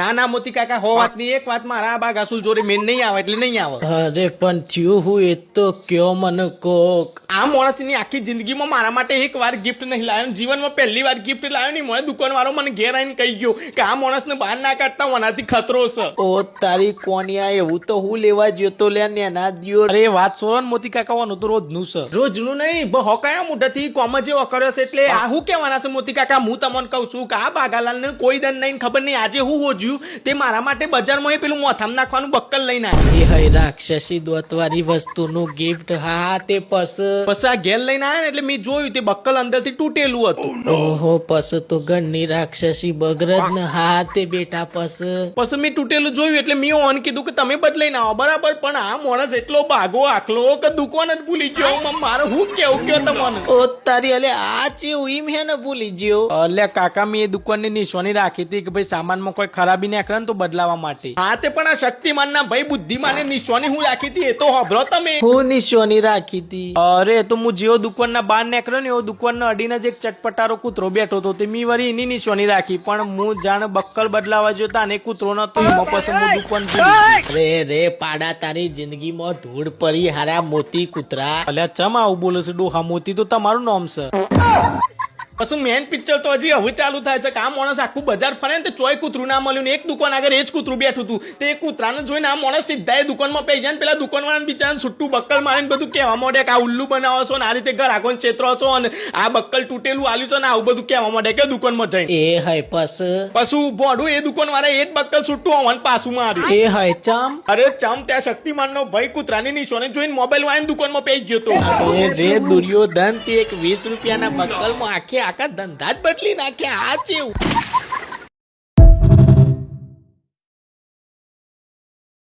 ના ના મોતી કાકા હો વાત ની એક વાત મારા બા ગાસુલ જોડે મેન નહીં આવે એટલે નહીં આવે. અરે પણ થયું હું એ તો કયો મને કોક. આ માણસની આખી જિંદગીમાં મારા માટે એક વાર ગિફ્ટ નહીં લાવ્યો. જીવનમાં પહેલી વાર ગિફ્ટ લાવ્યો નહીં. મને દુકાન વાળો મને ઘેર આવીને કહી ગયો કે આ માણસને બહાર ના કાઢતા ઓનાથી ખતરો છે. ઓ તારી કોનિયા, એવું તો હું લેવા ગયો તો લ્યા નેના દિયો. અરે વાત સોરન મોતી કાકા વાનું તો રોજનું છે. રોજનું નહીં હોકાયા મોઢાથી કોમ જેવો કર્યો છે એટલે આ હું કહેવાના છે મોતી કાકા. હું તમને કહું છું કે આ બાગાલાલ ને કોઈ દન નહીં ખબર નહીં આજે હું હોજ્યું તે મારા માટે બજારમાં એ પેલું મોથામાં નાખવાનું બક્કલ લઈને આવ્યો. એ હઈ રાક્ષસી દોતવાળી વસ્તુનું ગિફ્ટ. હા તે પછી આ ઘેર લઈને આવ્યા ને એટલે મેં જોયું તે બક્કલ અંદરથી તૂટેલું હતું. ઓહો પસ તો ઘરની રાક્ષસી બગરજ ને. હા તે બેટા પછી મેં તૂટેલું જોયું એટલે મેં ઓન કીધું કે તમે બદલાઈને આવો બરાબર. પણ આ માણસ એટલો ભાગો આખલો કે દુકાન જ ભૂલી ગયો. મારે હું કેવું કયો તમને. ઓ તારી અલે આ ચેવું ઈમ હે ને ભૂલી ગયો. અલ્યા કાકા મેં એ દુકાનની નિશાની રાખી હતી કે ભાઈ સામાનમાં કોઈ ખરાબી નીકળે ને તો બદલાવા માટે. હા તે પણ આ શક્તિમાન ના ભાઈ બુદ્ધિમાન નિશાની હું રાખી હતી એ તો હોભળો તમે. હું નિશાની રાખી હતી. અરે તો હું જેવો દુકાન ના બહાર નીકળ્યો ને એવો દુકાન ના અડીને જ એક ચટપટારો કૂતરો બેઠો હતો તે મી વળી એની નિશાની રાખી. પણ હું જાણે બક્કલ બદલાવા જોતા અને કૂતરો નતો એમાં પછી હું દુકાન ભૂલી. રે પાડા તારી જિંદગીમાં ધૂળ પડી હારા મોતી કૂતરા. અલ્યા ચમ આવું બોલે છે ડોહા? મોતી તો તમારું નામ છે. પછી મેન પિક્ચર તો હજી હવે ચાલુ થાય છે કે આ માણસ આખું બજાર ફરે ને ચોય કૂતરું ના મળ્યું ને એક દુકાન આગળ એ જ કૂતરું બેઠું હતું. તે કૂતરાને જોઈને આ માણસ સીધા એ દુકાનમાં પઈ ગયા ને પેલા દુકાનવાળાને બિચારાને છૂટું બક્કલ મારીને બધું કહેવા માંડે કે આ ઉલ્લુ બનાવો છો ને આ રીતે ઘર આગળ છેતરો છો અને આ બક્કલ તૂટેલું આલ્યું છે ને આવું બધું કહેવા માંડે કે દુકાનમાં જઈને. એ હય પછી ભોડું એ દુકાન વાળા એ જ બક્કલ છૂટું આવવાનું પાછું માર્યું. એ હય ચમ. અરે ચમ ત્યાં શક્તિમાન નો ભાઈ કૂતરાની નિશાને જોઈને મોબાઈલ વાળાને દુકાનમાં પઈ ગયો તો. રે દુર્યોધન તે એક 20 રૂપિયાના બક્કલમાં આખે આખા ધંધા જ બદલી નાખ્યા. આ ચેવું.